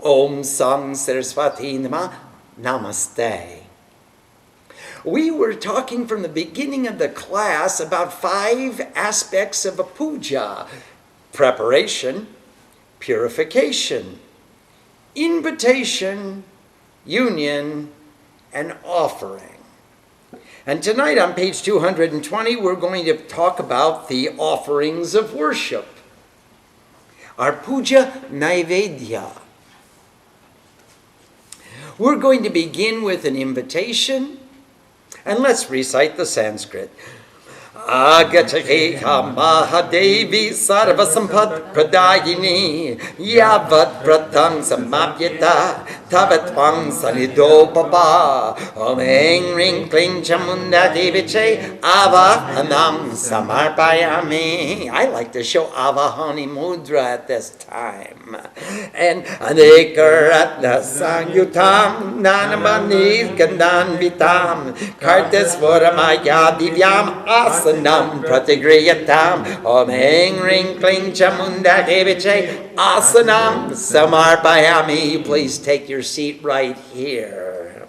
Om Sam Saraswati Namah, Namaste. We were talking from the beginning of the class about 5 aspects of a puja: preparation, purification, invitation, union, and offering. And tonight on page 220, we're going to talk about the offerings of worship. Our Puja Naivedya. We're going to begin with an invitation, and let's recite the Sanskrit. Agachakeka Mahadevi Sarvasampad Pradayini Yavat Pratam Samapyata Tavatwang Sanido Baba Om Eng Ring Kling Chamunda Deviche Avahanam Samarpayami. I like to show Avahani Mudra at this time. And Anekaratna Sangyutam Nanamani Kandan Vitam Kartasvaramaya Divyam Asanam Pratigriyatam Om Eng Ring Kling Chamunda Deviche Asanam Samarpayami. Please take your seat right here.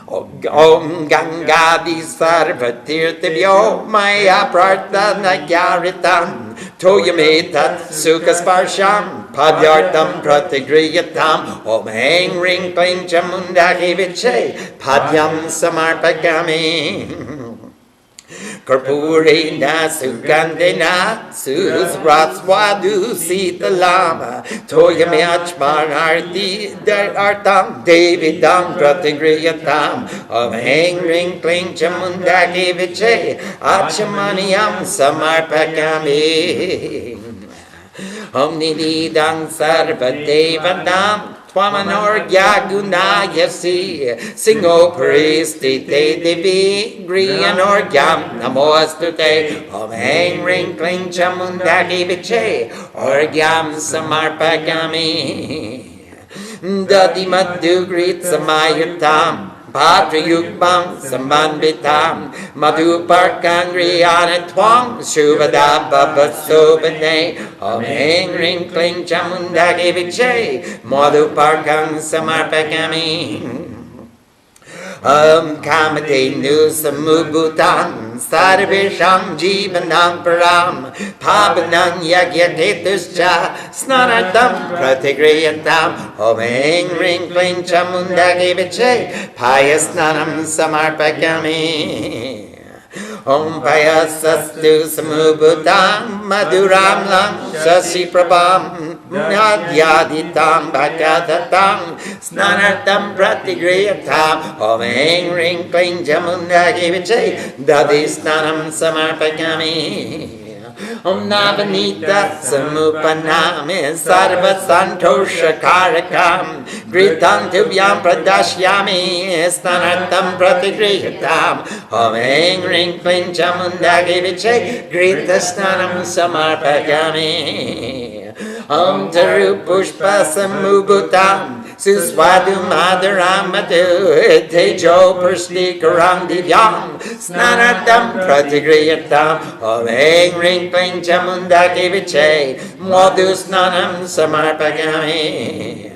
Om Gangadi Sarvatirtibhyo Maya Prarthana Gyaritam Toyametat Sukasparsham Padyartam Pratigriyatam Om Eng Ring Kling Chamunda Deviche Padyam Samarpagami. Karpurena Sugandena Susratswadu Sitalama Toyamachmararti Artam Davidam Pratigriyatam Om Eng Ring Kling Chamunda Deviche Achamaniyam Samarpakami Om Nididang Sarvadevadam Twamanor Yagunayasi Singo Paristi Te Devi Griyanor Yam Namostute Om Eng Ring Kling Chamunda Deviche Orgyam Samarpagami Dadi Madhu Grit Samayutam Patriyukbam Sambanvitam Madhu Parkangriana Twang Shubhada Babasobane Om Eng Ring Kling Chamunda Deviche Madhu Parkang Samarpagami Kamate Nu Samubhutam Sarvesham Jivanam Param Pavanam Yagyatetuscha Snanatam Pratigriyatam Om Eng Ring Kling Chamunda Deviche Payasnanam Samarpagami Om Payasastu Samubhutam Madhuram Lam Sasi Prabham Nadyaditam Bhagadatam Snanartam Pratigriyatam Om Eng Ring Kling Chamunda Deviche Dadi Snanam Samarpagami Om Navanita Samupanami Sarva Santosha Karakam Gritantuvyam Pradashyami Stanartam Pratigriyatam Om Eng Ring Kling Chamunda Deviche Gritasnanam Samarpagami Om Taru Pushpa Samubhutam Suswadu Madaram Madhu Tejo Persnikaram Divyam Snanatam Pratigriyatam Om Eng Ring Kling Chamunda Deviche Madhu Snanam Samarpagami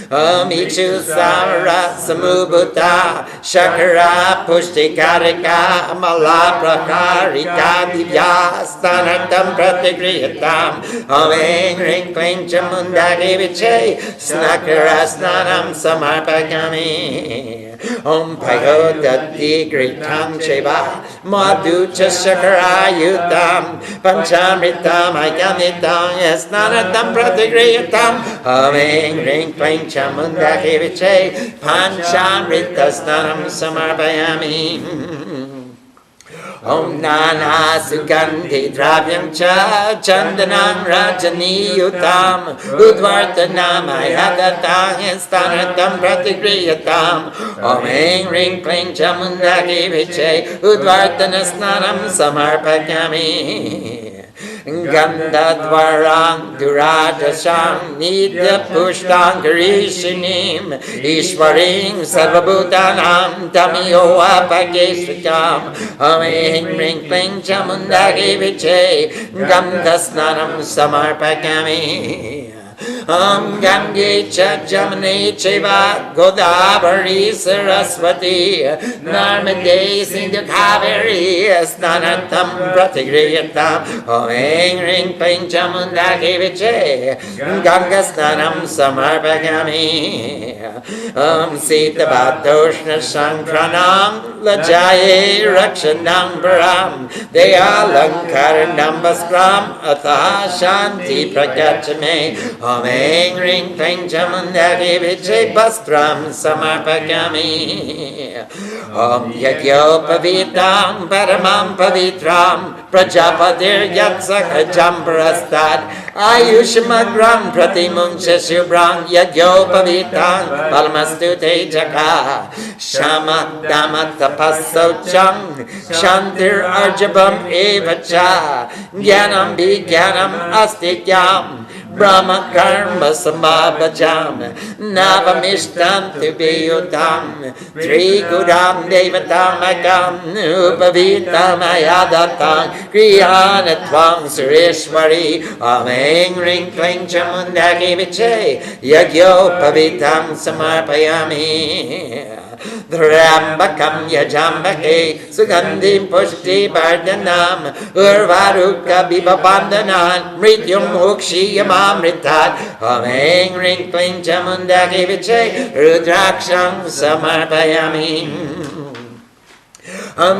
Om Ichu Samara Samubhuta Shakara Pushtikarika Amala Prakarika Divya Stanatam Pratigriyatam Om Eng Ring Kling Chamunda Deviche Snakara Snanam Samarpagami Om Pagodati Gritam Cheva Madhu Chasakarayutam Panchamritam Ayanitam Snanatam Pratigriyatam Om Eng Ring Kling Chamunda Deviche Panchamrita Snanam Samarpayami Om Nana Sugandhi Dravyam Cha Chandanam Rajaniyutam Udvartanam Ayadatam Stanatam Pratigriyatam Om Eng Ring Kling Chamunda Deviche Udvartana Snanam Samarpagami Gandhadvarang Durajasham Nidya Pushtan Garishinim Ishwaring Sarvabhutanam Tamiyo Apagesvikam Om Eng Ring Kling Chamunda Deviche Gandhasnanam Samarpagami Gange cha Jamani chaiva Godavari Saraswati Narmade Sindhu Kaveri Snanatam Pratigriyatam Om Eng Ring Ping Chamundaki Viche Ganga Snanam Samarpagami Sita Bhadoshna Sankranam Lajaye Rakshanam Param Deyalankar Baskram Atha Shanti Prakachame Om Eng Ring Ping Chamundaki Viche Bastram Samarpagami Om Yagyopavitam Paramam Pavitram Prajapatir Yatsaka Jamparastad Ayushmagram Pratimuncha Shubram Yagyopavitam Palmastute Jaka Shama Dama Tapasocham Shantir Arjabam Evacha Gyanam Bigyanam Astikyam Brahma Karma Samabhajam Navamishtam Tibiyutam Trigudam Devatam Agam Upavitam Ayadatam Kriyanatvam Sureshwari Om Eng Ring Kling Chamundaki Viche Yagyo Pavitam Samarpayami Drambakam Yajambake Sugandim Pushti Bardhanam Urvaruka Bibabandanan Mrityum Mukshi Yamamritat Om Eng Ring Kling Chamundaki Viche Rudraksham Samarpayami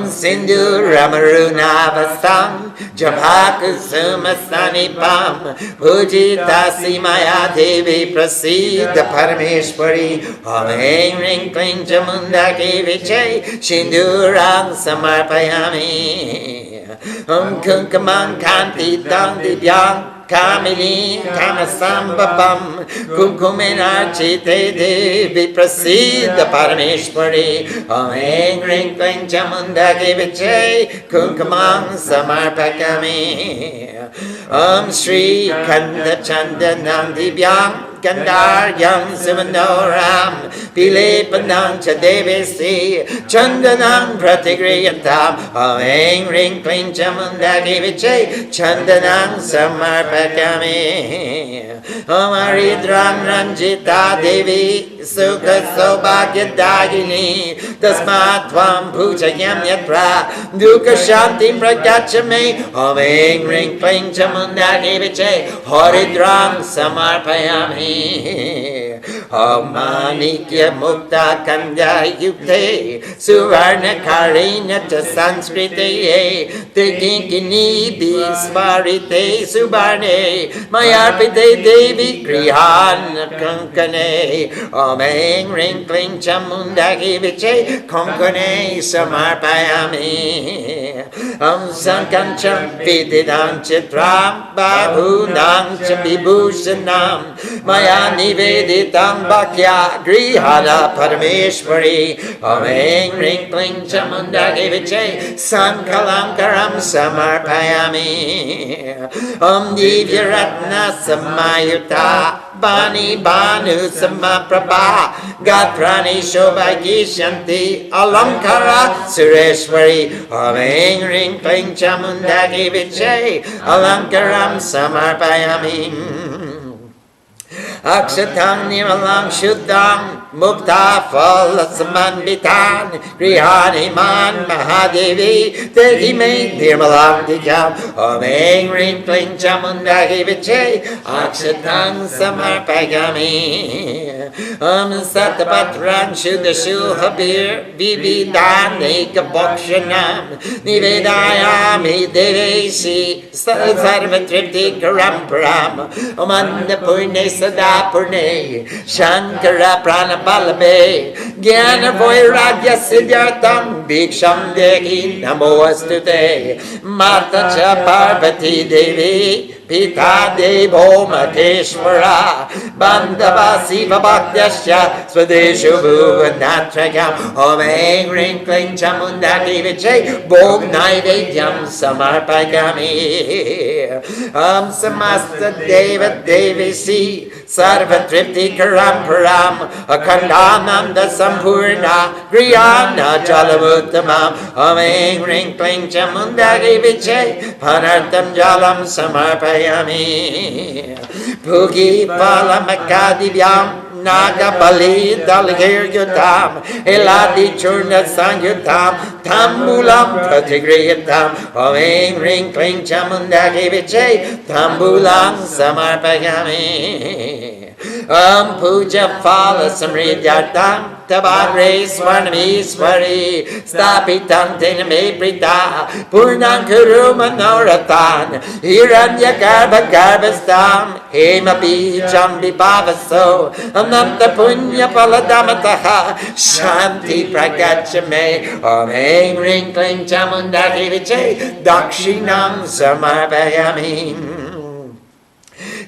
Sindhu Ramarunavasam Jabhakusumasanipam Pujitasi Maya Devi Prasiddha Parameshwari Om Eng Ring Kling Chamundaki Viche Shinduram Samarpayami Kunkamam Kanti Dang Divyam Kamini Kamasambabam Kumkuminarchite Devi Prasiddha Parameshwari Om Eng Ring Kling Chamundaki Viche Kumkumam Samarpakami Om Shri Kanda Chandanam Divyam Gandaryam Simanoram Pilepanam Chadevisi Chandanam Pratigriyatam Om Eng Ring Kling Chamundaki Viche Chandanam Samarpakami Om Aridram Ranjita Devi Sukha Sobhagyadagini Tasmat Tvam Pujayam Yatra Dukha Shanti Prakachame Om Eng Ring Kling Chamundaki Viche Haridram Samarpayami Om Manikya Mukta Kanda Yukte Suvarna Karina Cha Sanskrite Tekinkini Bisvarite Subarne Mayarpite Devi Krihan Kankane Om Eng Ring Kling Chamundaki Viche Konkane Samarpayami Om Sankancham Vididam Chitram Babunam Chabibhushanam Maya Niveditam Bhakya Grihada Parameshwari Om Eng Ring Kling Chamundaki Viche Sankalankaram Samarpayami Om Divyaratna Samayuta Bani Banu Samaprabha Gatrani Shobhagishanti Alamkara Sureshwari Om Eng Ring Kling Chamundaki Viche Alamkaram Samarpayami Akshatang Nirmalam Shuddham Mukta Phala Samanvitan Grihani Man Mahadevi Dehi Me Nirmalam Dikam Om Eng Ring Kling Chamundaki Viche Akshatang Samarpagami Om Satapatran Shuddha Shuhabir Vividan Eka Bokshanam Nivedayami Devesi Sarvatripti Karamparam Om Annapurne Sadapurne Shankara Pranabalabe Gyana Vairagya Siddhartam Bhiksham Dehi Namo Astute Mata Cha Parvati Devi Pita Devo Mateshwara Bandava Siva Bhaktyasya Swadeshu Bhuvanatrakam Om Eng Ring Kling Chamundaki Viche Puja Naivedyam Samarpagami Om Samasta Deva Devisi Sarva Tripti Karam Param Akhandananda Sampurna Griyana Jalamuttamam Om Aing Ring Kling Chamundagi Viche Panartam Jalam Samarpayami Pugi Palamakadivyam Nagapali Dalgir Yutam Eladi Churna Sanyutam Tambulam Pratigriyatam Om Aing Ring Kling Chamundagi Viche Tambulam Samarpayami Om Puja Phala Samridyatam Tabagre Swarnami Swari Stapitam Tename Prita Purnam Kuru Manoratan Hiranya Garbha Garbhastam Hemapi Jambi Bhavaso Ananta Punya Paladamataha Shanti Pragachame Om Aing Ring Kling Chamundaki Viche Dakshinam Samarpayami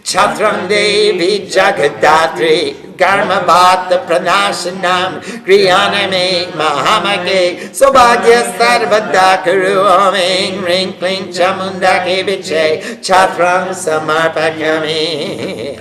Chatram Devi Jagadatri Garmabhata Pranashanam Griyaname Mahamage Sobhagya Sarvadakaru Om Aing Ring Kling Chamundaki Viche Chatram Samarpakami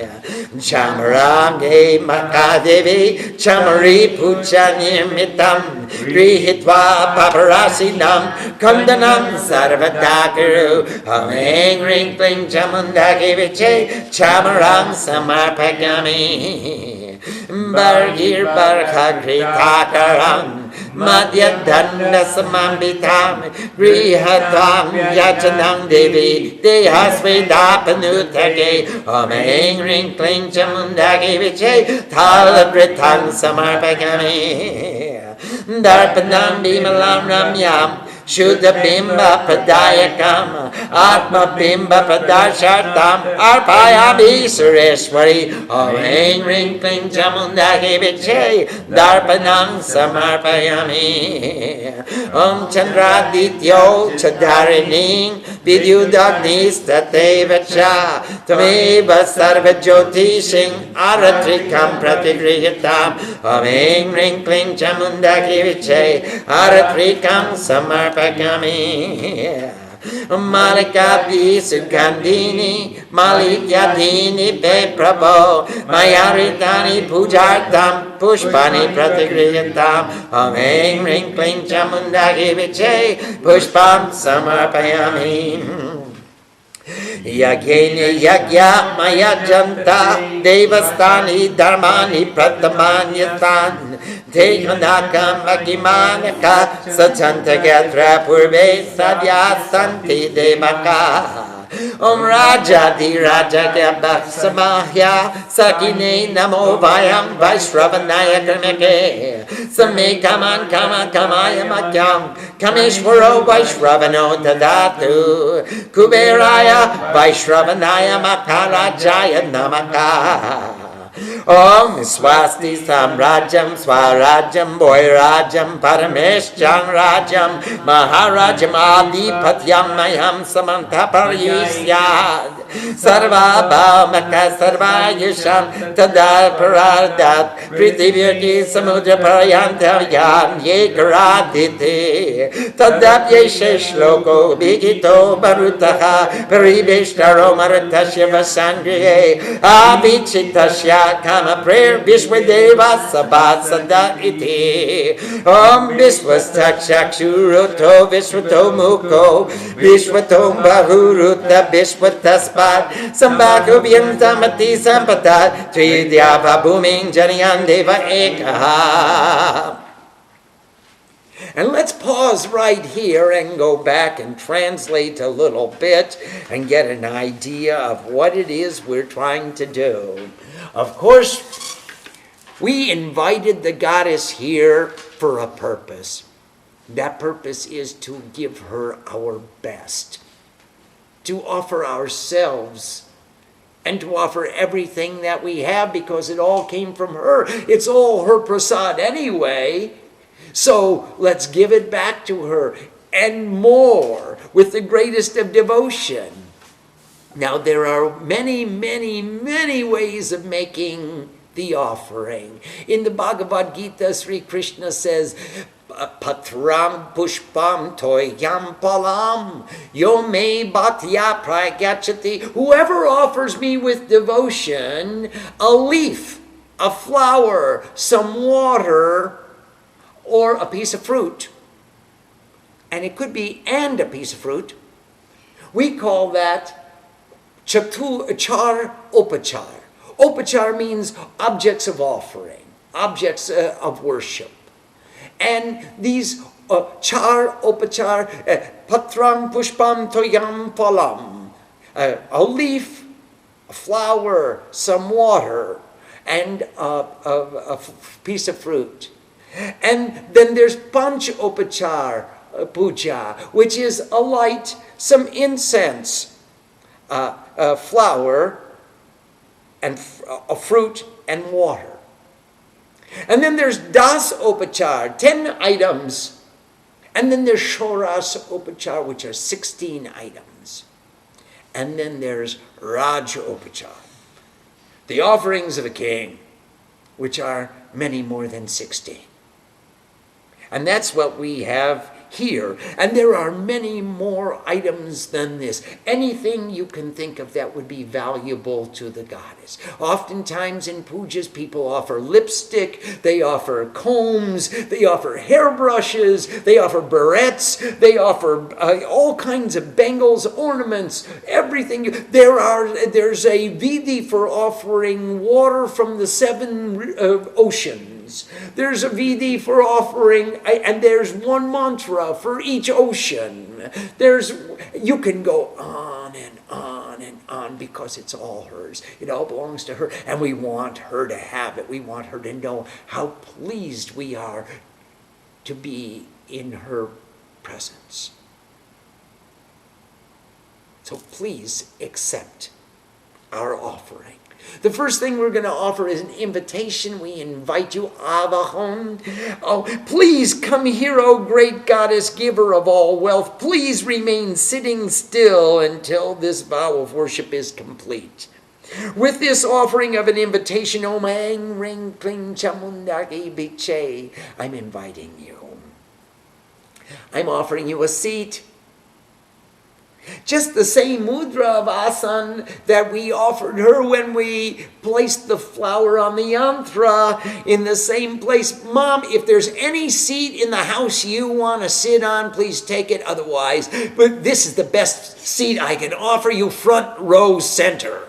Chamarange Makadevi Chamari Puja Nirmitam Grihitva Paparasinam Kandanam Sarvadakaru Om Aing Ring Kling Chamundaki Viche Chamaram Samarpakami Bargir Barkhagri Takaram Madhya Danda Samambitam Grihatam Yachanam Devi Dehasvedapanutage Om Aing Ring Kling Chamundaki Viche Talagritam Samarpagami Darpanam Bimalam Ramyam Shuddha Bimba Pradayakam Atma Bimba Pradashartam Arpayami Sureshwari Om Aing Ring Kling Chamundaki Viche Darpanam Samarpayami Om Chandradityo Chadarini Vidyudagnis Tatevacha Tameva Sarvajyotishing Aratrikam Pratigriyatam Om Aing Ring Kling Chamundaki Viche Aratrikam Samarpayami Malikadi Sugandhini Malikyadini Be Prabho Mayaritani Pujartam Pushpani Pratigriyatam Om Aing Ring Kling Chamundaki Viche Pushpam Samarpayami Yagyeni Yagya Mayajanta Devastani Dharmani Pratamanyatan Teganaka Magimanaka Satantagatra Purve Sadhya Santi Devaka Om Raja Di Raja Gabha Samahya Sakine Namo Vayam Vaishravanaya Karmake Same Kaman Kama Kamaya Matyam Kameshwaro Vaishravano Tadatu Kuberaya Vaishravanaya Makarajaya Namaka Om Swasti Samrajam Swarajam Boyrajam Parameshcham Rajam Maharajam Adipatyam Mayam Samantaparyisyad Sarva Bhamaka Sarva Yusham Tada Paradat Prithivyogi Samudra Parayantavyan Yekaraditi Tadap Yeshesh Loko Bigito Barutaha Paribishtaro Maratasya Vasangriye Avichitasya Kama Prayer Vishwadeva Sabhasada Iti Om Vishwastakshakshuruto Vishwato Muko Vishwato Bahuruta Vishwataspat Sambhaku Vyantamati Sampatat Tridyava Bhuming Janayan Deva Ekaha. And let's pause right here and go back and translate a little bit and get an idea of what it is we're trying to do. Of course, we invited the goddess here for a purpose. That purpose is to give her our best, to offer ourselves, and to offer everything that we have because it all came from her. It's all her prasad anyway. So let's give it back to her and more with the greatest of devotion. Now there are many, many, many ways of making the offering. In the Bhagavad Gita, Sri Krishna says, patram pushpam toyam palam yome bhatya pragachati. Whoever offers me with devotion a leaf, a flower, some water, or a piece of fruit, and it could be and a piece of fruit, we call that char upachar. Upachar means objects of offering, objects of worship. And these char upachar, patram pushpam toyam phalam, a leaf, a flower, some water, and a piece of fruit. And then there's panch upachar puja, which is a light, some incense, a flower, and a fruit and water. And then there's das upachar, 10 items. And then there's shoras upachar, which are 16 items. And then there's raj upachar, the offerings of a king, which are many more than 16. And that's what we have here. And there are many more items than this. Anything you can think of that would be valuable to the goddess. Oftentimes in pujas, people offer lipstick, they offer combs, they offer hairbrushes, they offer barrettes, they offer all kinds of bangles, ornaments, everything. There's a vidhi for offering water from the 7 oceans. There's a vidhi for offering, and there's one mantra for each ocean. You can go on and on and on because it's all hers. It all belongs to her, and we want her to have it. We want her to know how pleased we are to be in her presence. So please accept our offering. The first thing we're going to offer is an invitation. We invite you, Avahon. Oh, please come here, O great goddess, giver of all wealth. Please remain sitting still until this vow of worship is complete. With this offering of an invitation, Om Aing Ring Kling Chamundaki Biche, I'm inviting you. I'm offering you a seat. Just the same mudra of asan that we offered her when we placed the flower on the yantra, in the same place. Mom, if there's any seat in the house you want to sit on, please take it. Otherwise, but this is the best seat I can offer you, front row center.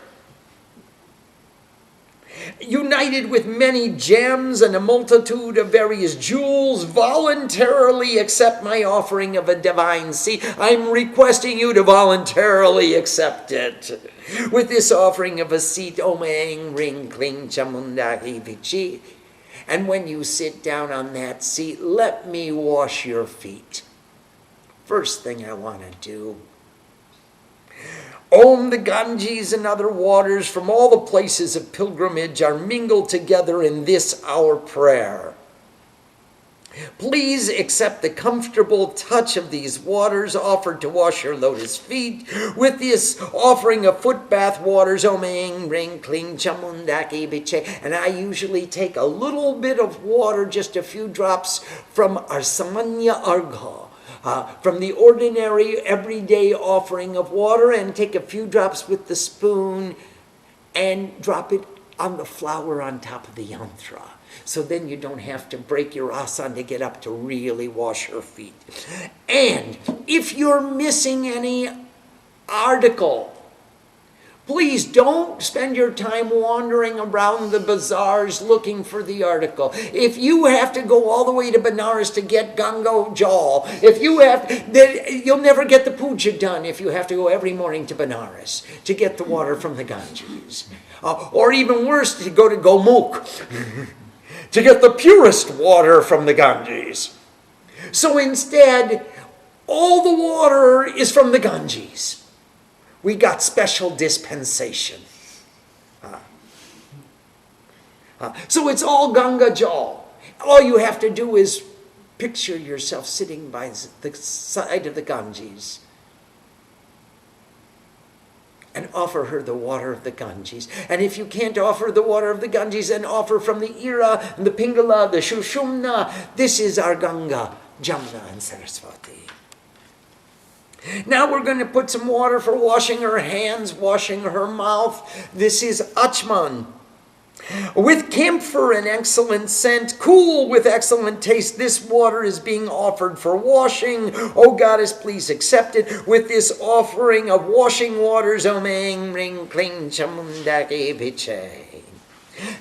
United with many gems and a multitude of various jewels, voluntarily accept my offering of a divine seat. I'm requesting you to voluntarily accept it. With this offering of a seat, Om Aing Ring Kling Chamundaki Vichi. And when you sit down on that seat, let me wash your feet. First thing I want to do. Om, the Ganges and other waters from all the places of pilgrimage are mingled together in this our prayer. Please accept the comfortable touch of these waters offered to wash your lotus feet. With this offering of foot bath waters, Om Aing Ring Kling Chamundaki Biche. And I usually take a little bit of water, just a few drops, from our Samanya Argha. From the ordinary everyday offering of water, and take a few drops with the spoon and drop it on the flower on top of the yantra. So then you don't have to break your asan to get up to really wash your feet. And if you're missing any article, please don't spend your time wandering around the bazaars looking for the article. If you have to go all the way to Benares to get Ganga Jal, then you'll never get the puja done if you have to go every morning to Benares to get the water from the Ganges. Or even worse, to go to Gomukh to get the purest water from the Ganges. So instead, all the water is from the Ganges. We got special dispensation. So it's all Ganga Jal. All you have to do is picture yourself sitting by the side of the Ganges. and offer her the water of the Ganges. And if you can't offer the water of the Ganges, then offer from the Ira, and the Pingala, the Shushumna. This is our Ganga, Jamna, and Saraswati. Now we're going to put some water for washing her hands, washing her mouth. This is Achman. With camphor and excellent scent, cool with excellent taste, this water is being offered for washing. O Goddess, please accept it. With this offering of washing waters, Omeng Ring Kling Chamundake Viche.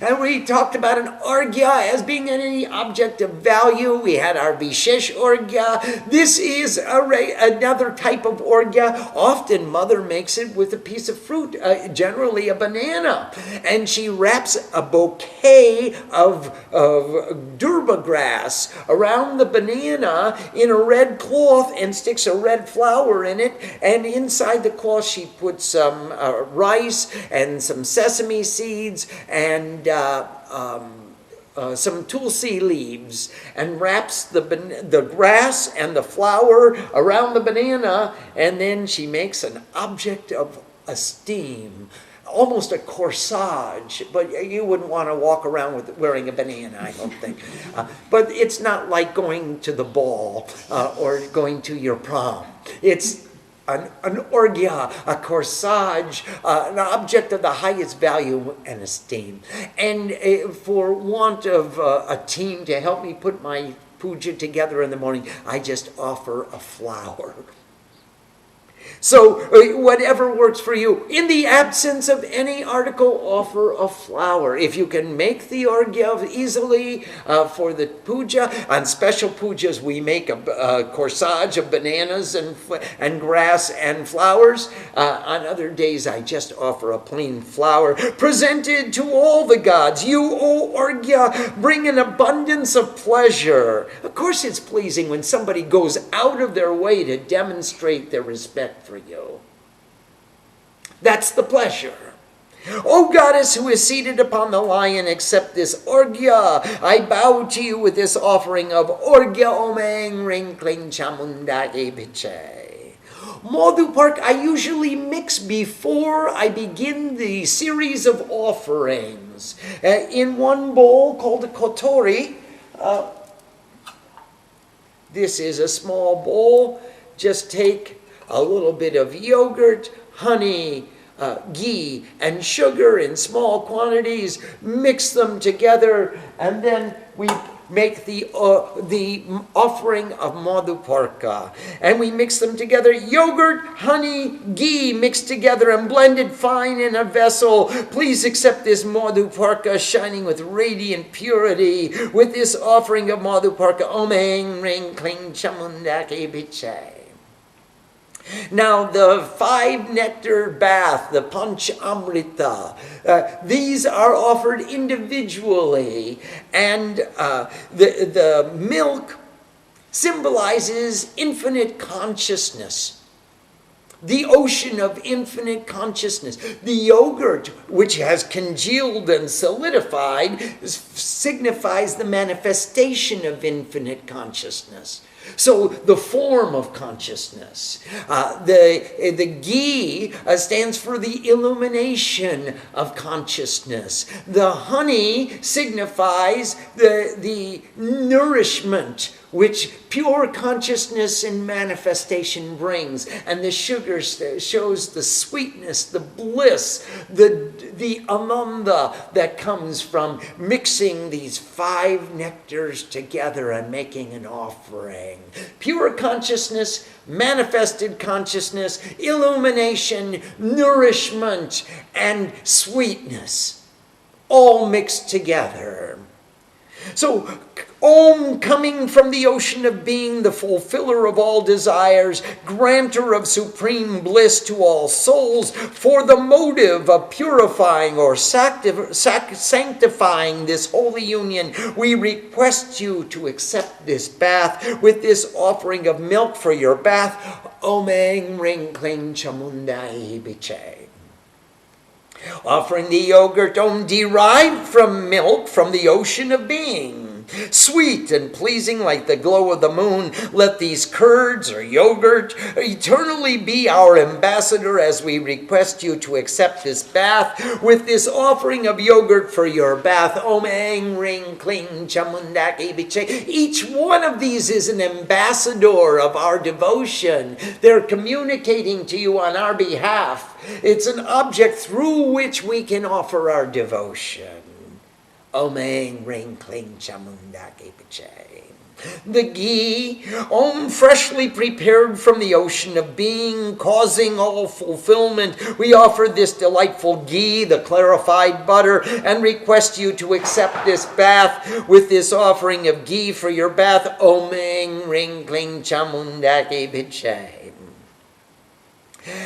And we talked about an orgya as being any object of value. We had our Vishesh orgya. This is another type of orgya. Often mother makes it with a piece of fruit, generally a banana. And she wraps a bouquet of durba grass around the banana in a red cloth and sticks a red flower in it. And inside the cloth she puts some rice and some sesame seeds and some tulsi leaves, and wraps the grass and the flower around the banana, and then she makes an object of esteem, almost a corsage, but you wouldn't want to walk around wearing a banana, I don't think. But it's not like going to the ball or going to your prom. It's an orgya, a corsage, an object of the highest value and esteem. And for want of a team to help me put my puja together in the morning, I just offer a flower. So whatever works for you. In the absence of any article, offer a flower. If you can make the orgya easily for the puja, on special pujas we make a corsage of bananas and grass and flowers. On other days I just offer a plain flower presented to all the gods. You, O orgya, bring an abundance of pleasure. Of course it's pleasing when somebody goes out of their way to demonstrate their respect for you. That's the pleasure. O Goddess who is seated upon the lion, accept this orgya. I bow to you with this offering of orgya omeng ring kling chamunda ebiche. Madhupark I usually mix before I begin the series of offerings. In one bowl called a kotori, this is a small bowl. Just take a little bit of yogurt, honey, ghee, and sugar in small quantities. Mix them together, and then we make the offering of Madhuparka. And we mix them together. Yogurt, honey, ghee mixed together and blended fine in a vessel. Please accept this Madhuparka shining with radiant purity. With this offering of Madhuparka, Omeng Ring Kling Chamundake Biche. Now the 5 nectar bath, the Panch Amrita, these are offered individually, and the milk symbolizes infinite consciousness, the ocean of infinite consciousness. The yogurt, which has congealed and solidified, signifies the manifestation of infinite consciousness. So the form of consciousness. The ghee stands for the illumination of consciousness. The honey signifies the nourishment which pure consciousness and manifestation brings. And the sugar shows the sweetness, the bliss, the ananda that comes from mixing these 5 nectars together and making an offering. Pure consciousness, manifested consciousness, illumination, nourishment, and sweetness, all mixed together. So, Om, coming from the ocean of being, the fulfiller of all desires, granter of supreme bliss to all souls, for the motive of purifying or sanctifying this holy union, we request you to accept this bath with this offering of milk for your bath. Omeng Ring Kling Chamundai Biche. Offering the yogurt Om derived from milk from the ocean of being. Sweet and pleasing like the glow of the moon, let these curds or yogurt eternally be our ambassador as we request you to accept this bath with this offering of yogurt for your bath. Om Eng Ring Kling Chamundaki Biche. Each one of these is an ambassador of our devotion. They're communicating to you on our behalf. It's an object through which we can offer our devotion. Om Eng Ring Kling Chamundaki Biche. The ghee, Om, freshly prepared from the ocean of being, causing all fulfillment. We offer this delightful ghee, the clarified butter, and request you to accept this bath with this offering of ghee for your bath. Om Eng Ring Kling Chamundaki Biche.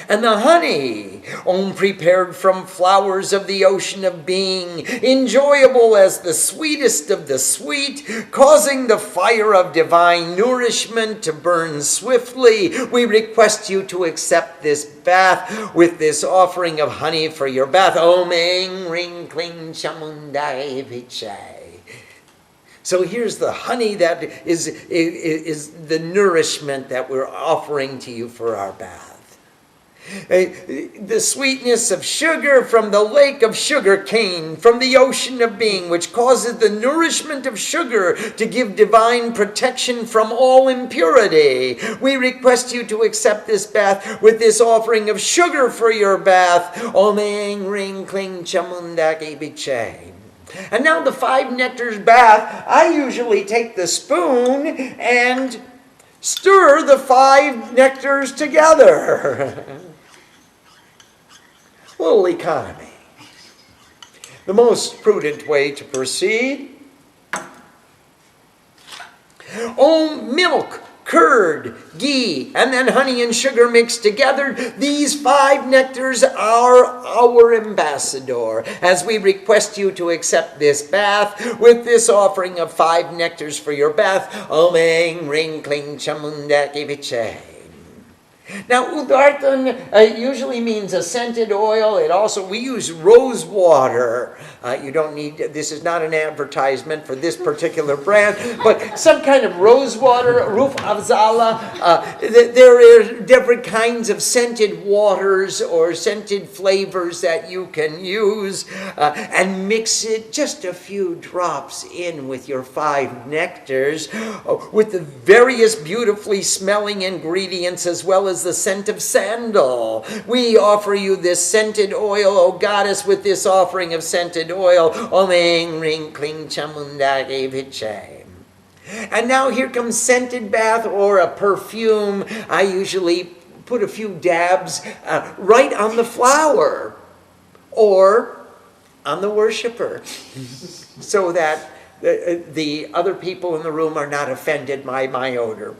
And the honey, Om, prepared from flowers of the ocean of being, enjoyable as the sweetest of the sweet, causing the fire of divine nourishment to burn swiftly. We request you to accept this bath with this offering of honey for your bath. Om Eng Ring Kling Chamundai Vichai. So here's the honey that is the nourishment that we're offering to you for our bath. The sweetness of sugar from the lake of sugar cane, from the ocean of being, which causes the nourishment of sugar to give divine protection from all impurity. We request you to accept this bath with this offering of sugar for your bath. Om Eng Ring Kling Chamundaki Biche. And now the 5 nectars bath. I usually take the spoon and stir the 5 nectars together. Little economy. The most prudent way to proceed. Om, milk, curd, ghee, and then honey and sugar mixed together. These 5 nectars are our ambassador, as we request you to accept this bath with this offering of 5 nectars for your bath. Om Eng Ring Kling Chamundaki Viche. Now, udartan usually means a scented oil. We use rose water. You don't need, this is not an advertisement for this particular brand, but some kind of rose water, Ruf Afzala. There are different kinds of scented waters or scented flavors that you can use and mix it just a few drops in with your 5 nectars with the various beautifully smelling ingredients as well as the scent of sandal. We offer you this scented oil, O goddess, with this offering of scented oil. Om Eng Ring Kling Chamundaki Viche. And now here comes scented bath or a perfume. I usually put a few dabs right on the flower or on the worshiper so that the other people in the room are not offended by my odor.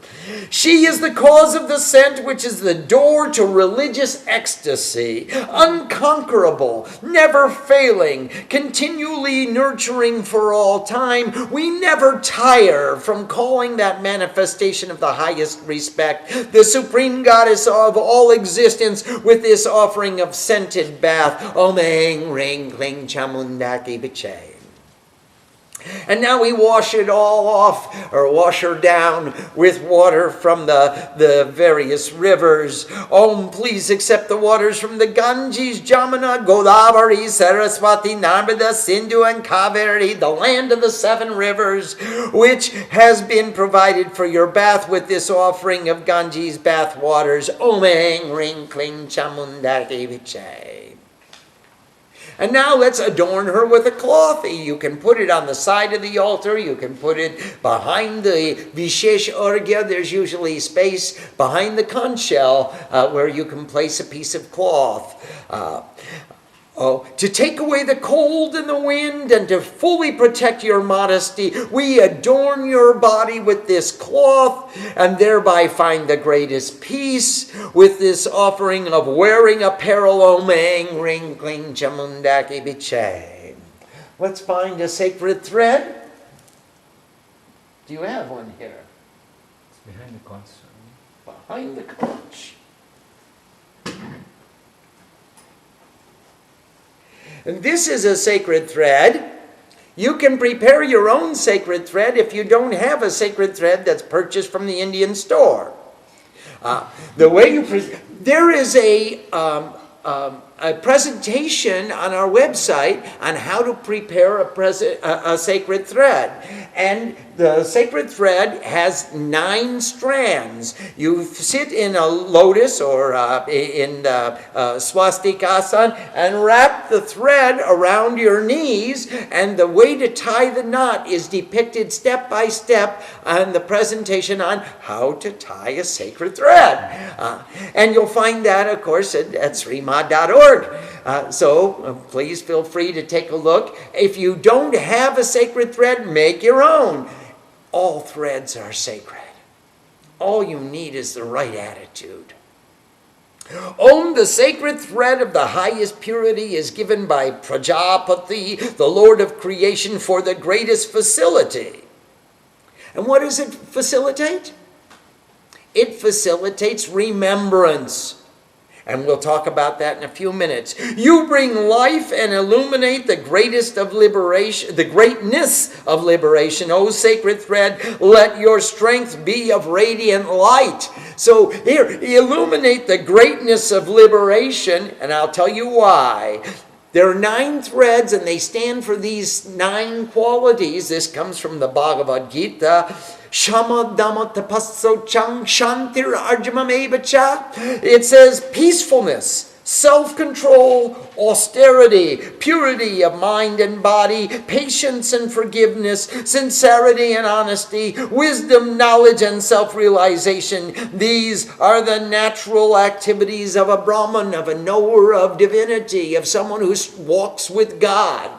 She is the cause of the scent, which is the door to religious ecstasy, unconquerable, never failing, continually nurturing for all time. We never tire from calling that manifestation of the highest respect, the supreme goddess of all existence, with this offering of scented bath. Om Eng Ring Kling Chamundaki Biche. And now we wash it all off, or wash her down with water from the various rivers. Om, please accept the waters from the Ganges, Jamuna, Godavari, Saraswati, Narmada, Sindhu, and Kaveri, the land of the 7 rivers, which has been provided for your bath with this offering of Ganges bath waters. Om Eng Ring Kling Chamundaki Viche. And now let's adorn her with a cloth. You can put it on the side of the altar. You can put it behind the Vishesh Orgya. There's usually space behind the conch shell where you can place a piece of cloth. To take away the cold and the wind and to fully protect your modesty, we adorn your body with this cloth and thereby find the greatest peace with this offering of wearing apparel. Om Eng Ring Kling Chamundaki Biche. Let's find a sacred thread. Do you have one here? It's behind the conch. Behind the conch. And this is a sacred thread. You can prepare your own sacred thread if you don't have a sacred thread that's purchased from the Indian store. The way there is a presentation on our website on how to prepare a sacred thread. And the sacred thread has 9 strands. You sit in a lotus or in swastikasana and wrap the thread around your knees, and the way to tie the knot is depicted step by step on the presentation on how to tie a sacred thread. And you'll find that, of course, at srimad.org. So please feel free to take a look. If you don't have a sacred thread, make your own. All threads are sacred. All you need is the right attitude. Om, the sacred thread of the highest purity, is given by Prajapati, the Lord of creation, for the greatest facility. And what does it facilitate? It facilitates remembrance. And we'll talk about that in a few minutes. You bring life and illuminate the greatest of liberation, the greatness of liberation. O sacred thread, let your strength be of radiant light. So here, illuminate the greatness of liberation, and I'll tell you why. There are 9 threads, and they stand for these 9 qualities. This comes from the Bhagavad Gita. Shama Dhamma Tapasso Chang Shantir Arjamamevacha. It says peacefulness, self-control, austerity, purity of mind and body, patience and forgiveness, sincerity and honesty, wisdom, knowledge, and self-realization. These are the natural activities of a Brahman, of a knower of divinity, of someone who walks with God.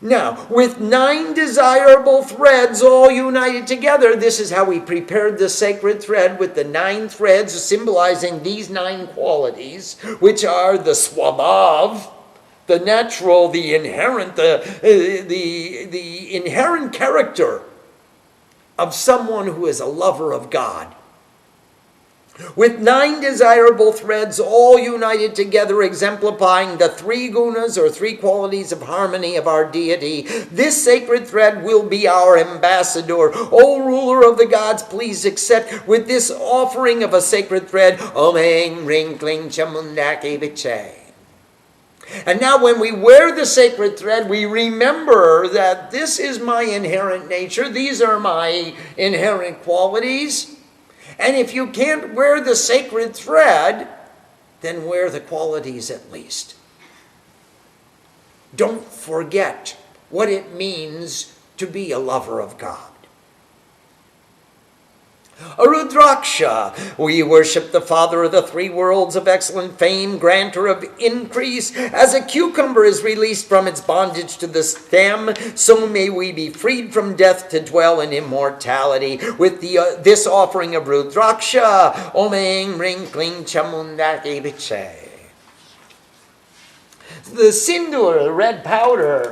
Now, with 9 desirable threads all united together, this is how we prepared the sacred thread, with the 9 threads symbolizing these 9 qualities, which are the swabhav, the natural, the inherent, the inherent character of someone who is a lover of God. With 9 desirable threads all united together, exemplifying the 3 gunas or 3 qualities of harmony of our deity, this sacred thread will be our ambassador. O ruler of the gods, please accept with this offering of a sacred thread. Om Eng Ring Kling Chamundaki Viche. And now when we wear the sacred thread, we remember that this is my inherent nature. These are my inherent qualities. And if you can't wear the sacred thread, then wear the qualities at least. Don't forget what it means to be a lover of God. A Rudraksha, we worship the father of the 3 worlds of excellent fame, granter of increase. As a cucumber is released from its bondage to the stem, so may we be freed from death to dwell in immortality. With this offering of Rudraksha, Om Eng Ring Kling Chamundaki Viche. The sindoor, red powder.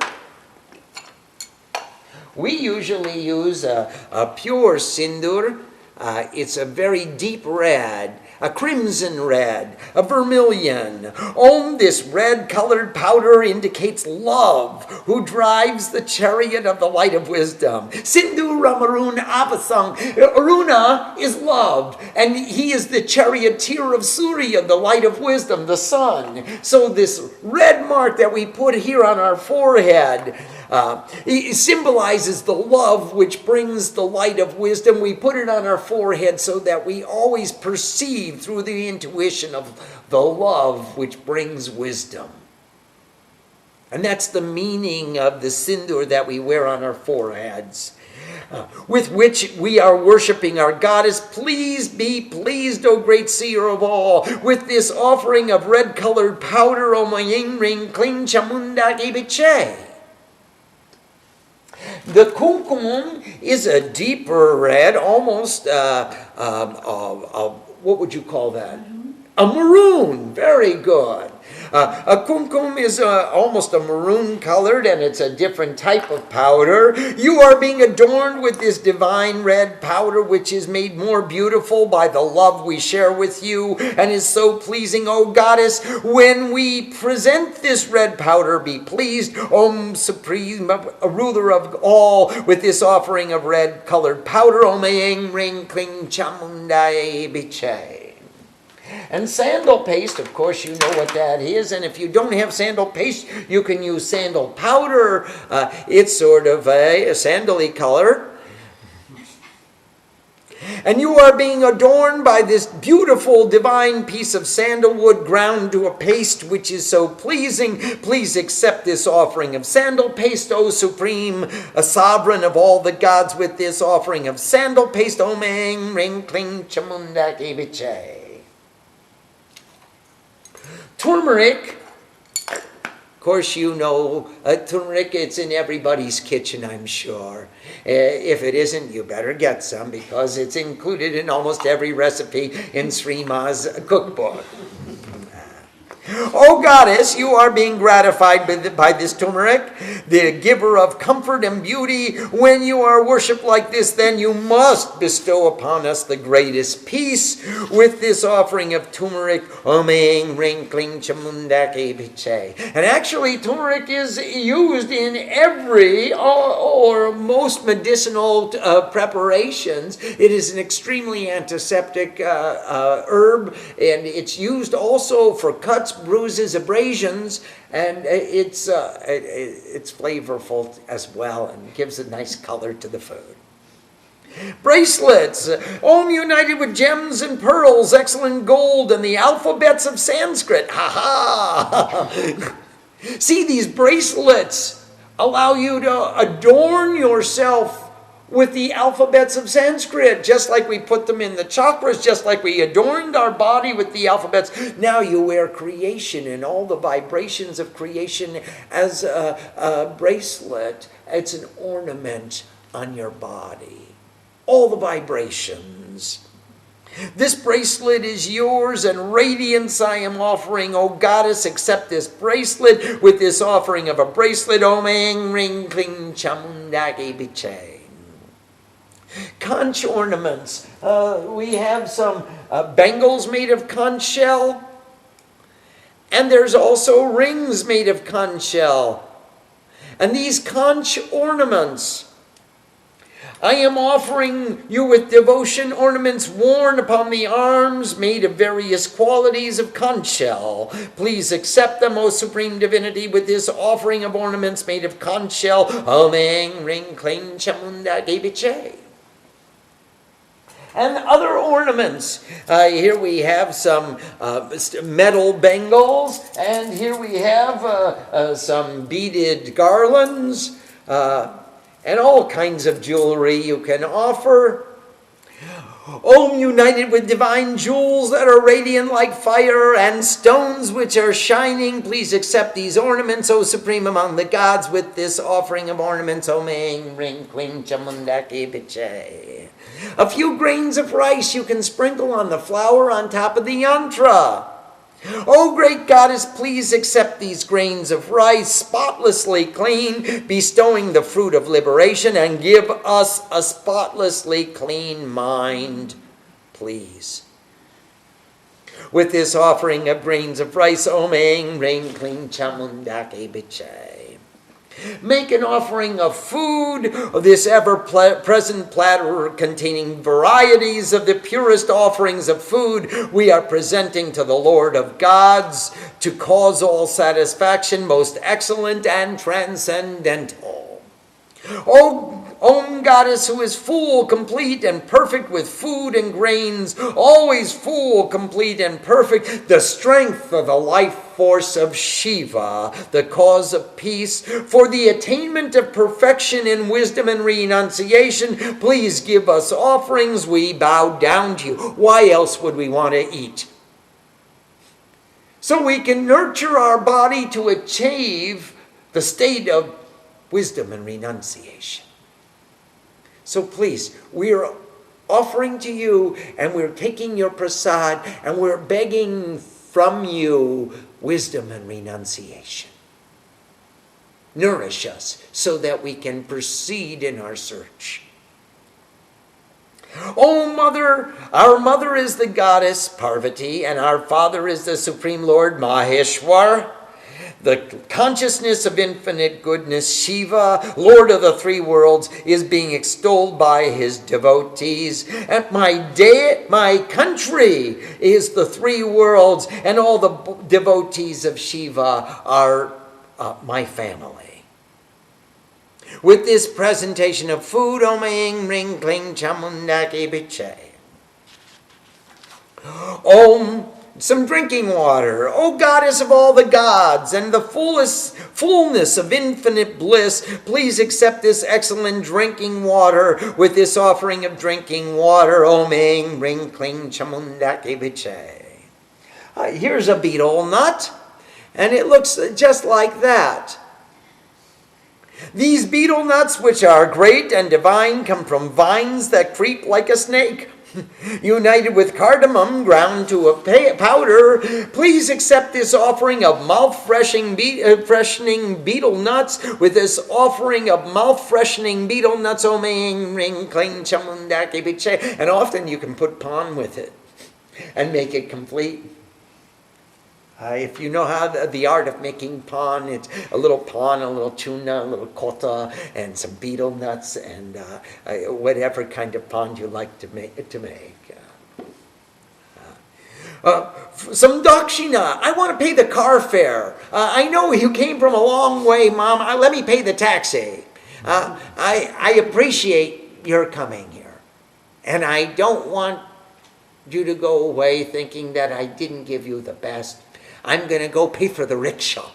We usually use a pure sindoor. It's a very deep red, a crimson red, a vermilion. Om, this red-colored powder indicates love, who drives the chariot of the light of wisdom. Sindhu Ramarun Avasang. Aruna is loved, and he is the charioteer of Surya, the light of wisdom, the sun. So this red mark that we put here on our forehead, it symbolizes the love which brings the light of wisdom. We put it on our forehead so that we always perceive through the intuition of the love which brings wisdom. And that's the meaning of the sindoor that we wear on our foreheads, with which we are worshiping our goddess. Please be pleased, O great seer of all, with this offering of red-colored powder, O Maying Ring Kling Chamundaki Viche. The kumkum is a deeper red, almost, what would you call that? A maroon. Very good. A kumkum is almost a maroon colored, and it's a different type of powder. You are being adorned with this divine red powder, which is made more beautiful by the love we share with you, and is so pleasing, O goddess. When we present this red powder, be pleased, Om Supreme, ruler of all, with this offering of red colored powder. Om Aing Ring Kling Chamundai Biche. And sandal paste, of course, you know what that is. And if you don't have sandal paste, you can use sandal powder. It's sort of a sandal-y color. And you are being adorned by this beautiful divine piece of sandalwood ground to a paste which is so pleasing. Please accept this offering of sandal paste, O Supreme, a sovereign of all the gods, with this offering of sandal paste. Om Aing Ring Kling Chamundaki Biche. Turmeric, of course you know turmeric, it's in everybody's kitchen, I'm sure. If it isn't, you better get some, because it's included in almost every recipe in Sri Ma's cookbook. O goddess, you are being gratified by this turmeric, the giver of comfort and beauty. When you are worshipped like this, then you must bestow upon us the greatest peace with this offering of turmeric. Om Aing Ring Kling Chamundake Biche. And actually, turmeric is used in every or most medicinal preparations. It is an extremely antiseptic herb, and it's used also for cuts, bruises, abrasions, and it's flavorful as well and gives a nice color to the food. Bracelets, Om united with gems and pearls, excellent gold, and the alphabets of Sanskrit. Ha ha! See, these bracelets allow you to adorn yourself with the alphabets of Sanskrit, just like we put them in the chakras, just like we adorned our body with the alphabets. Now you wear creation and all the vibrations of creation as a bracelet. It's an ornament on your body. All the vibrations. This bracelet is yours, and radiance I am offering. O goddess, accept this bracelet with this offering of a bracelet. Om Aing Ring Kling Chamundaki Biche. Conch ornaments. We have some bangles made of conch shell, and there's also rings made of conch shell. And these conch ornaments, I am offering you with devotion, ornaments worn upon the arms made of various qualities of conch shell. Please accept them, O Supreme Divinity, with this offering of ornaments made of conch shell. Om Aing Ring Kling Chamunda Gebiche. And other ornaments. Here we have some metal bangles, and here we have some beaded garlands, and all kinds of jewelry you can offer. Om united with divine jewels that are radiant like fire and stones which are shining. Please accept these ornaments, O Supreme among the gods, with this offering of ornaments. Om Aing Ring Kling Chamundaki Biche. A few grains of rice you can sprinkle on the flower on top of the yantra. O great goddess, please accept these grains of rice, spotlessly clean, bestowing the fruit of liberation, and give us a spotlessly clean mind, please. With this offering of grains of rice, Om Aing Ring Kling Chamundake Biche. Make an offering of food, of this ever-present platter containing varieties of the purest offerings of food we are presenting to the Lord of gods to cause all satisfaction, most excellent and transcendental. O Om Goddess, who is full, complete, and perfect with food and grains, always full, complete, and perfect, the strength of the life force of Shiva, the cause of peace, for the attainment of perfection in wisdom and renunciation, please give us offerings. We bow down to you. Why else would we want to eat? So we can nurture our body to achieve the state of wisdom and renunciation. So please, we are offering to you, and we're taking your prasad, and we're begging from you, wisdom and renunciation. Nourish us so that we can proceed in our search. O Mother, our mother is the goddess Parvati, and our father is the Supreme Lord Maheshwar. The consciousness of infinite goodness, Shiva, Lord of the three worlds, is being extolled by his devotees. And my country is the three worlds, and all the devotees of Shiva are my family. With this presentation of food, Om Ing Ring Kling Chamundaki Biche. Om, some drinking water. O goddess of all the gods and the fullness of infinite bliss, please accept this excellent drinking water. With this offering of drinking water, Om Ing Ring Kling Chamundaki Biche. Here's a betel nut, and it looks just like that. These betel nuts, which are great and divine, come from vines that creep like a snake. United with cardamom ground to a powder, please accept this offering of mouth-freshening betel nuts. With this offering of mouth-freshening betel nuts, Om Ing Ring Kling Chamundaki Biche. And often you can put pan with it and make it complete. If you know how the art of making pan, it's a little pan, a little tuna, a little kota, and some betel nuts, and whatever kind of pan you like to make. Some dakshina. I want to pay the car fare. I know you came from a long way, Mom. Let me pay the taxi. I appreciate your coming here, and I don't want you to go away thinking that I didn't give you the best. I'm going to go pay for the rickshaw.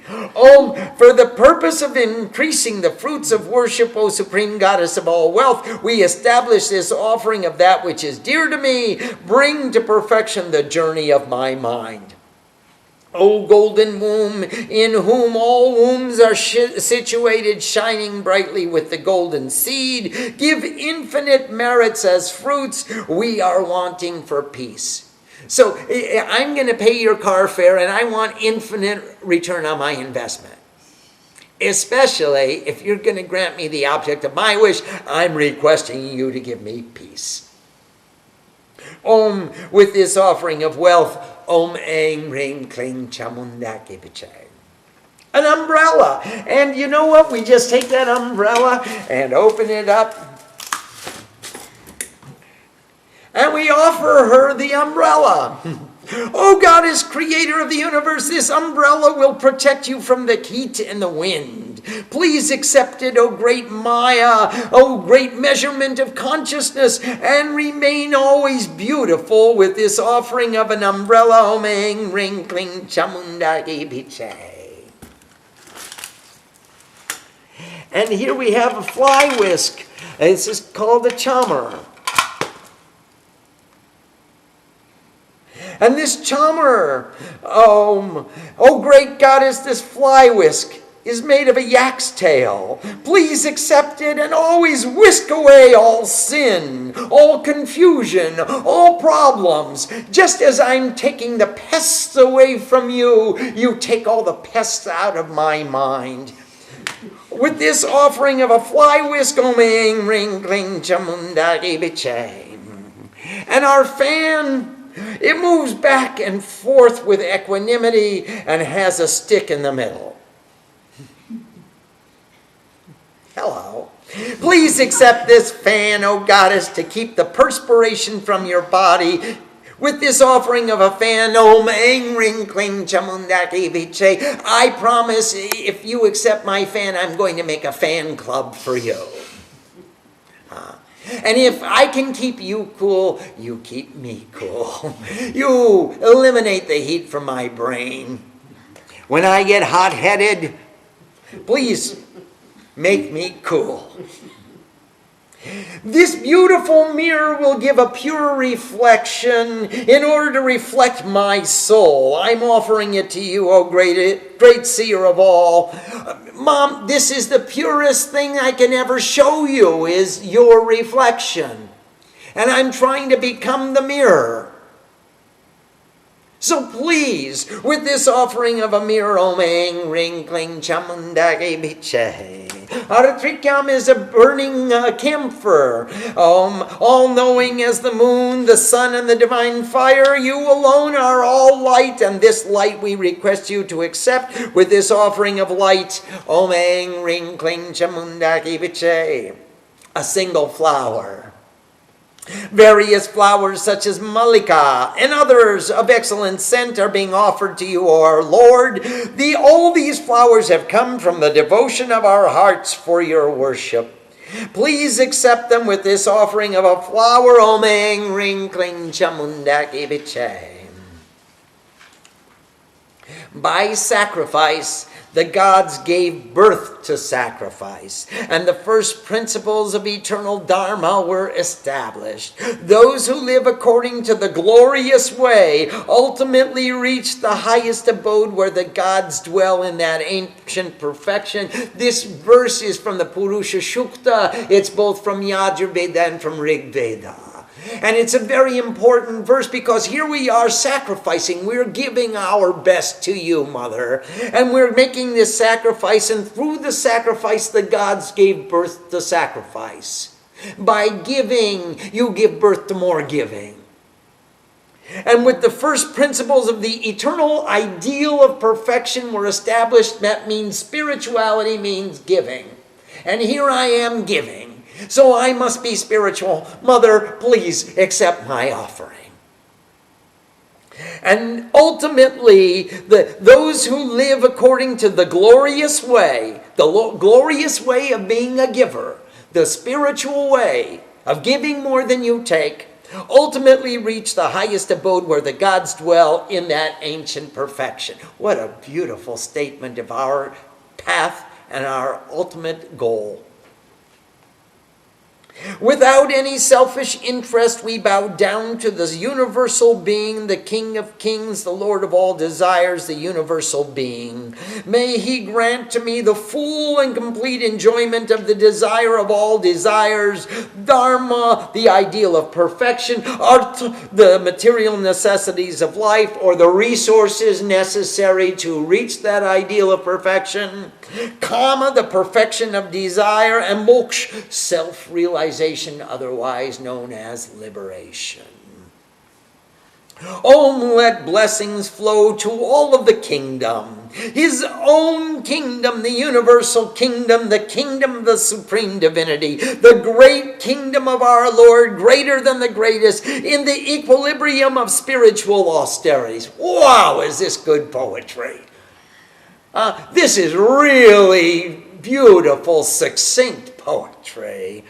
For the purpose of increasing the fruits of worship, O Supreme Goddess of all wealth, we establish this offering of that which is dear to me. Bring to perfection the journey of my mind. O golden womb, in whom all wombs are situated, shining brightly with the golden seed, give infinite merits as fruits we are wanting for peace. So I'm going to pay your car fare, and I want infinite return on my investment. Especially if you're going to grant me the object of my wish, I'm requesting you to give me peace. Om, with this offering of wealth, Om Eng Ring Kling Chamundaki Biche. An umbrella. And you know what? We just take that umbrella and open it up. And we offer her the umbrella. O Goddess, creator of the universe, this umbrella will protect you from the heat and the wind. Please accept it, O great Maya, O great measurement of consciousness, and remain always beautiful with this offering of an umbrella. Om Eng Ring Kling Chamundaki Biche. And here we have a fly whisk. This is called a chamar. And this chamar, oh great goddess, this fly whisk is made of a yak's tail. Please accept it and always whisk away all sin, all confusion, all problems. Just as I'm taking the pests away from you, you take all the pests out of my mind. With this offering of a fly whisk, Om Eng Ring Kling Chamundaki Biche. And our fan, it moves back and forth with equanimity and has a stick in the middle. Hello. Please accept this fan, O Goddess, to keep the perspiration from your body. With this offering of a fan, Om Eng Ring Kling Chamundaki Biche, I promise if you accept my fan, I'm going to make a fan club for you. And if I can keep you cool, you keep me cool. You eliminate the heat from my brain. When I get hot-headed, please make me cool. This beautiful mirror will give a pure reflection in order to reflect my soul. I'm offering it to you, O great seer of all. Mom, this is the purest thing I can ever show you, is your reflection. And I'm trying to become the mirror. So please, with this offering of a mere omeng ring kling chamundage biche, Aratrikam is a burning camphor, all-knowing as the moon, the sun, and the divine fire. You alone are all light, and this light we request you to accept with this offering of light. Omeng ring kling chamundage biche, a single flower. Various flowers such as malika and others of excellent scent are being offered to you, O our Lord. All these flowers have come from the devotion of our hearts for your worship. Please accept them with this offering of a flower. Omeng ring kling chamundaki biche. By sacrifice, the gods gave birth to sacrifice, and the first principles of eternal Dharma were established. Those who live according to the glorious way ultimately reach the highest abode where the gods dwell in that ancient perfection. This verse is from the Purusha Sukta. It's both from Yajurveda and from Rig Veda. And it's a very important verse because here we are sacrificing. We're giving our best to you, Mother. And we're making this sacrifice, and through the sacrifice, the gods gave birth to sacrifice. By giving, you give birth to more giving. And with the first principles of the eternal ideal of perfection were established, that means spirituality means giving. And here I am giving. So I must be spiritual. Mother, please accept my offering. And ultimately, those who live according to the glorious way of being a giver, the spiritual way of giving more than you take, ultimately reach the highest abode where the gods dwell in that ancient perfection. What a beautiful statement of our path and our ultimate goal. Without any selfish interest, we bow down to the universal being, the King of Kings, the Lord of all desires, the universal being. May he grant to me the full and complete enjoyment of the desire of all desires, Dharma, the ideal of perfection, Artha, the material necessities of life, or the resources necessary to reach that ideal of perfection, Kama, the perfection of desire, and Moksha, self-realization, otherwise known as liberation. Om, let blessings flow to all of the kingdom, his own kingdom, the universal kingdom, the kingdom of the supreme divinity, the great kingdom of our Lord, greater than the greatest, in the equilibrium of spiritual austerities. Wow, is this good poetry? This is really beautiful, succinct poetry.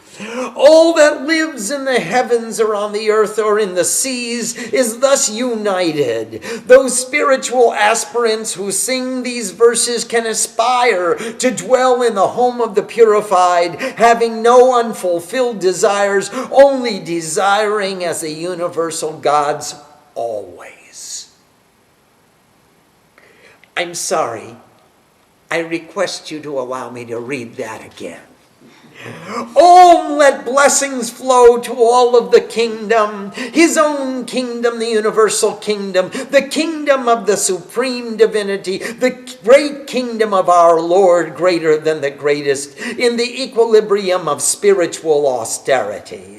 All that lives in the heavens or on the earth or in the seas is thus united. Those spiritual aspirants who sing these verses can aspire to dwell in the home of the purified, having no unfulfilled desires, only desiring as the universal gods always. I'm sorry. I request you to allow me to read that again. Om, let blessings flow to all of the kingdom, his own kingdom, the universal kingdom, the kingdom of the supreme divinity, the great kingdom of our Lord, greater than the greatest, in the equilibrium of spiritual austerities.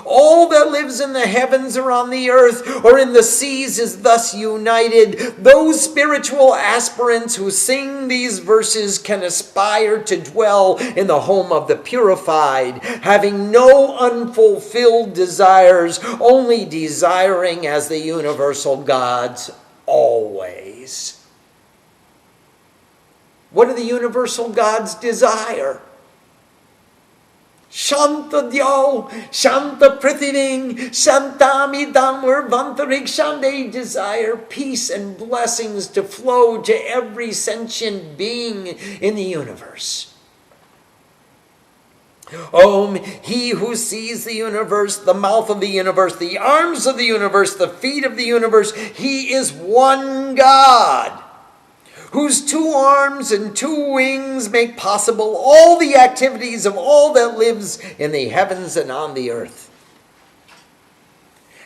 All that lives in the heavens or on the earth or in the seas is thus united. Those spiritual aspirants who sing these verses can aspire to dwell in the home of the purified, having no unfulfilled desires, only desiring as the universal gods always. What do the universal gods desire? Shanta Dyo, Shanta Prithiving, Shantami Damar Vantarik Shande, desire peace and blessings to flow to every sentient being in the universe. Om, he who sees the universe, the mouth of the universe, the arms of the universe, the feet of the universe, he is one God, whose 2 arms and 2 wings make possible all the activities of all that lives in the heavens and on the earth.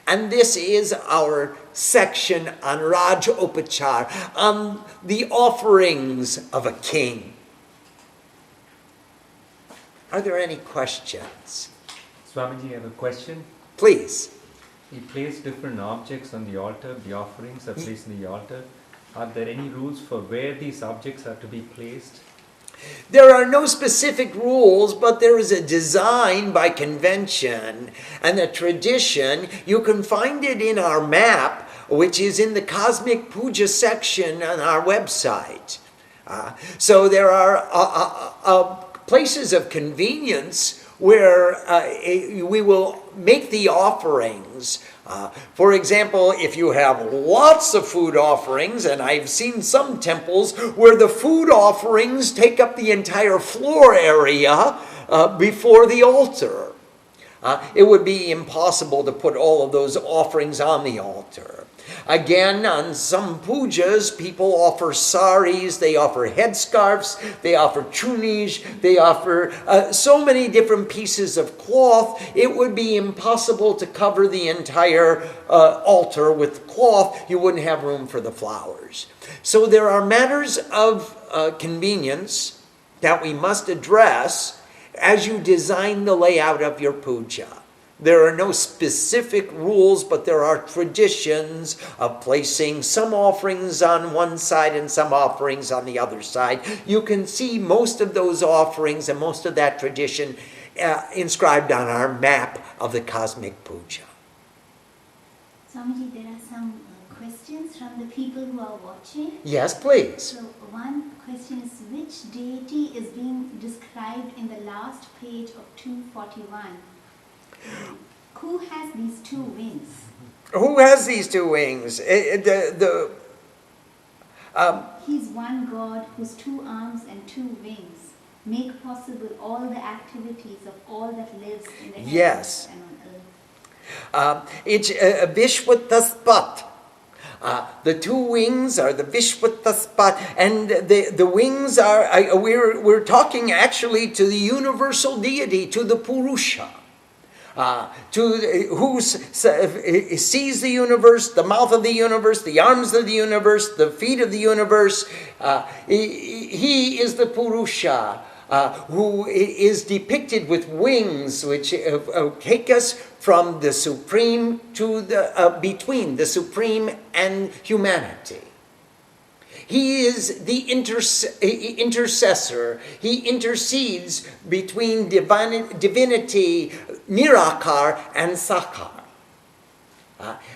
And this is our section on Raj Upachar, on the offerings of a king. Are there any questions? Swamiji, I have a question. Please. He placed different objects on the altar. The offerings are placed on the altar. Are there any rules for where these objects are to be placed? There are no specific rules, but there is a design by convention and a tradition. You can find it in our map, which is in the Cosmic Puja section on our website. So there are places of convenience where we will make the offerings. For example, if you have lots of food offerings, and I've seen some temples where the food offerings take up the entire floor area before the altar. It would be impossible to put all of those offerings on the altar. Again, on some pujas, people offer saris, they offer headscarves, they offer chunis, they offer so many different pieces of cloth. It would be impossible to cover the entire altar with cloth. You wouldn't have room for the flowers. So there are matters of convenience that we must address as you design the layout of your puja. There are no specific rules, but there are traditions of placing some offerings on one side and some offerings on the other side. You can see most of those offerings and most of that tradition inscribed on our map of the Cosmic Puja. Swamiji, there are some questions from the people who are watching. Yes, please. So one question is, which deity is being described in the last page of 241? Who has these two wings? Who has these two wings? He's one God whose two arms and two wings make possible all the activities of all that lives in the heavens Yes. and on earth. It's Vishwataspat. The two wings are the Vishwataspat, and the wings are, we're talking actually to the universal deity, to the Purusha. Who sees the universe, the mouth of the universe, the arms of the universe, the feet of the universe. He is the Purusha, who is depicted with wings which take us from the supreme to the between the supreme and humanity. He is the intercessor. He intercedes between divinity, Nirakar, and Sakar.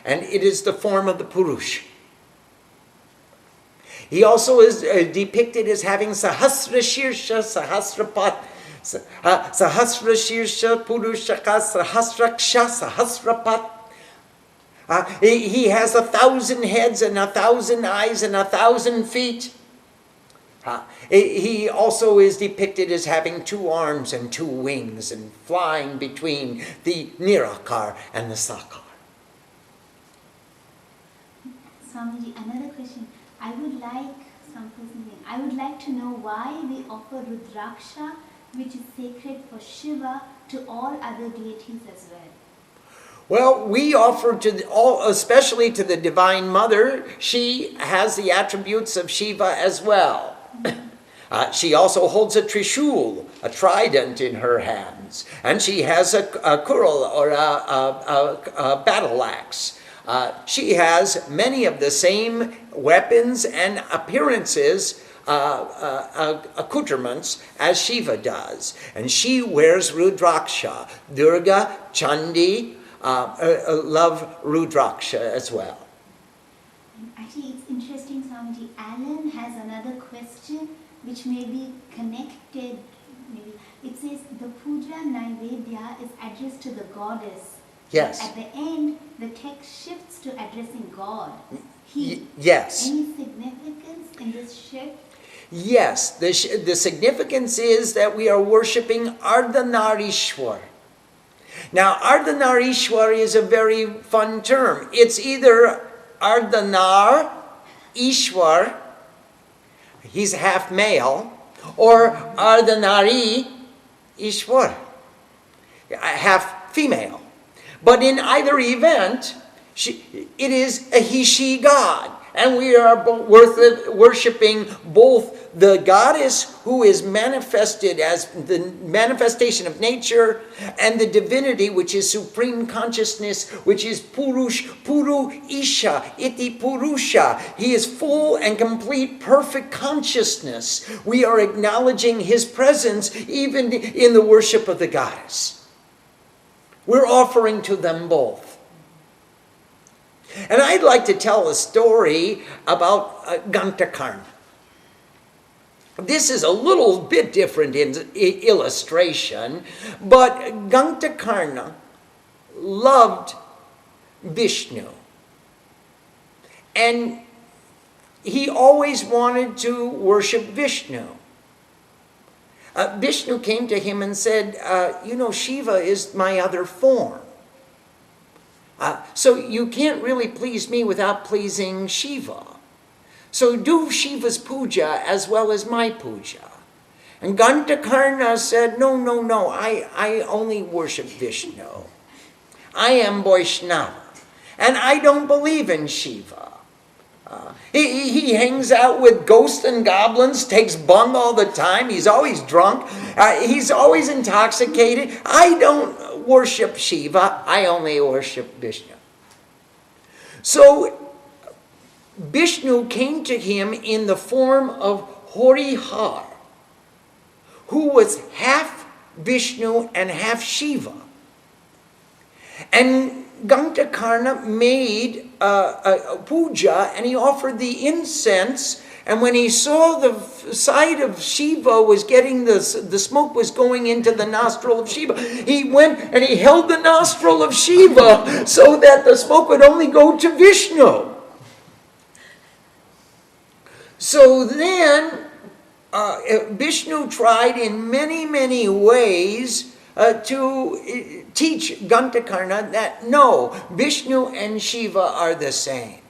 And it is the form of the Purush. He also is depicted as having Sahasra Shirsha, Sahasrapat, Sahasra Shirsha, Purushaka, Sahasraksha, Sahasrapat. He has 1,000 heads and 1,000 eyes and 1,000 feet. He also is depicted as having 2 arms and 2 wings and flying between the Nirakar and the Sakar. Swamiji, another question. I would like to know why we offer Rudraksha, which is sacred for Shiva, to all other deities as well. Well, we offer to all, especially to the Divine Mother. She has the attributes of Shiva as well. She also holds a trishul, a trident in her hands, and she has a kural, or a battle axe. She has many of the same weapons and appearances, accoutrements, as Shiva does. And she wears Rudraksha. Durga, Chandi, love Rudraksha as well. Actually, it's interesting, Swamiji. Alan has another question which may be connected. Maybe it says the Puja Naivedya is addressed to the goddess. Yes. At the end, the text shifts to addressing God. He. Yes. Any significance in this shift? Yes. The significance is that we are worshiping Ardhanarishwar. Now, Ardhanarishwar is a very fun term. It's either Ardhanar, Ishwar, he's half male, or Ardhanari, Ishwar, half female. But in either event, it is a he-she god. And we are worshiping both the goddess who is manifested as the manifestation of nature and the divinity, which is supreme consciousness, which is Purush, Puru Isha, Iti Purusha. He is full and complete perfect consciousness. We are acknowledging his presence even in the worship of the goddess. We're offering to them both. And I'd like to tell a story about Gantakarna. This is a little bit different in illustration, but Gantakarna loved Vishnu. And he always wanted to worship Vishnu. Vishnu came to him and said, Shiva is my other form. So you can't really please me without pleasing Shiva. So do Shiva's puja as well as my puja. And Gantakarna said, no, I only worship Vishnu. I am Vaishnava. And I don't believe in Shiva. He hangs out with ghosts and goblins, takes bung all the time. He's always drunk. He's always intoxicated. I don't worship Shiva. I only worship Vishnu. So Vishnu came to him in the form of Horihar, who was half Vishnu and half Shiva. And Gantakarna made a puja, and he offered the incense. And when he saw the side of Shiva was getting the smoke was going into the nostril of Shiva, he went and he held the nostril of Shiva so that the smoke would only go to Vishnu. So then Vishnu tried in many ways to teach Gantakarna that no, Vishnu and Shiva are the same.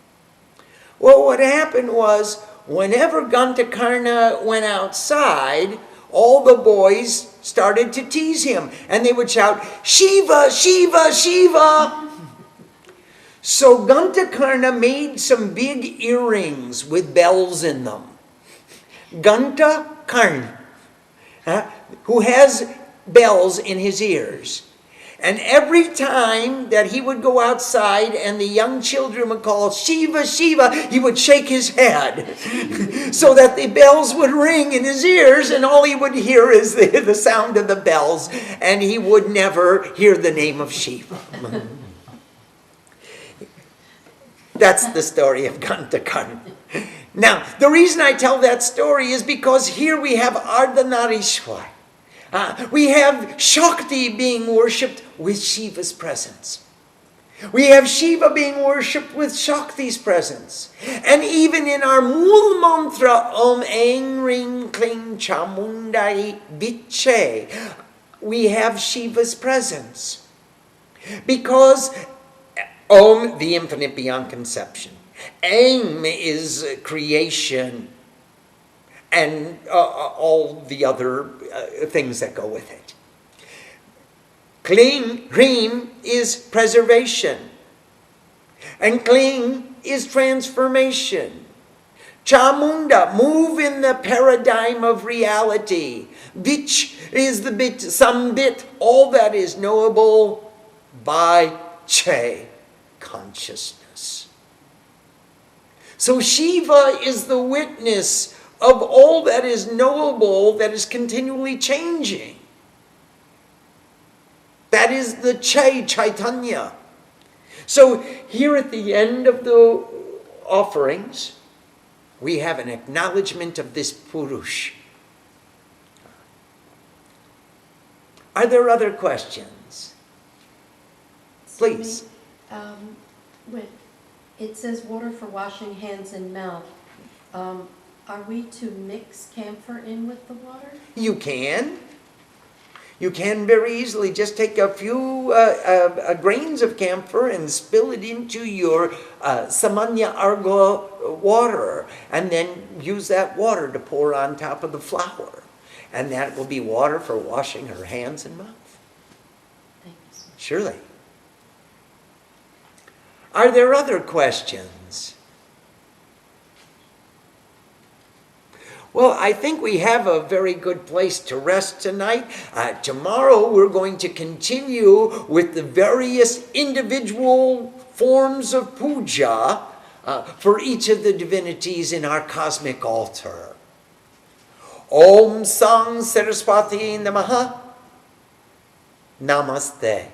Well, what happened was, whenever Gantakarna went outside, all the boys started to tease him, and they would shout, Shiva, Shiva, Shiva. So Gantakarna made some big earrings with bells in them. Gantakarna, who has bells in his ears. And every time that he would go outside and the young children would call Shiva, Shiva, he would shake his head so that the bells would ring in his ears, and all he would hear is the sound of the bells, and he would never hear the name of Shiva. That's the story of Gantakarna. Now, the reason I tell that story is because here we have Ardhanarishwar. We have Shakti being worshipped with Shiva's presence. We have Shiva being worshipped with Shakti's presence. And even in our Mool Mantra, Om Aing Ring Kling Chamundai Viche, we have Shiva's presence. Because Om, the infinite beyond conception. Aim is creation. And all the other things that go with it. Kling, Hrim, is preservation. And Kling is transformation. Chamunda, move in the paradigm of reality. Vich is the bit, some bit, all that is knowable by Che, consciousness. So Shiva is the witness of all that is knowable, that is continually changing. That is the Chaitanya. So here at the end of the offerings, we have an acknowledgement of this Purush. Are there other questions? Please. It says water for washing hands and mouth. Are we to mix camphor in with the water? You can. You can very easily just take a few grains of camphor and spill it into your Samanya Arga water, and then use that water to pour on top of the flour. And that will be water for washing her hands and mouth. Thanks. Surely. Are there other questions? Well, I think we have a very good place to rest tonight. Tomorrow we're going to continue with the various individual forms of puja for each of the divinities in our cosmic altar. Om Sang Saraswati Namaha. Namaste.